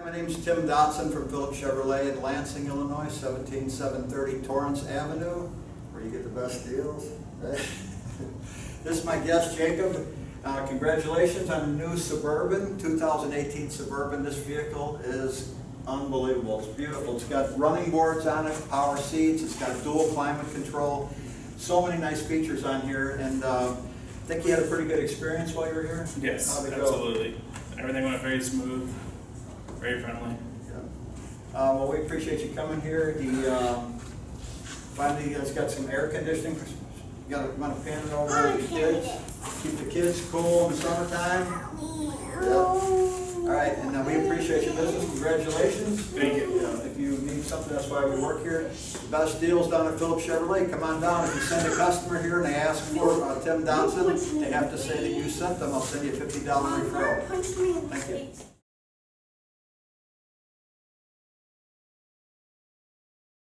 My name's Tim Dotson from Phillips Chevrolet in Lansing, Illinois, 17730 Torrance Avenue, where you get the best deals. This is my guest, Jacob. Congratulations on the new Suburban, 2018 Suburban. This vehicle is unbelievable. It's beautiful. It's got running boards on it, power seats. It's got dual climate control. So many nice features on here. And I think you had a pretty good experience while you were here? Yes, How'd it go? absolutely. Everything went very smooth, very friendly. Yeah. Well, we appreciate you coming here. He finally has got some air conditioning. You got to pan it over to the kids. Keep the kids cool in the summertime. Yeah. All right, and we appreciate your business. Congratulations. Thank you. If you need something, that's why we work here. The best deals down at Phillips Chevrolet. Come on down. If you send a customer here and they ask for Tim Dotson, they have to say that you sent them. I'll send you a $50 referral. Thank you.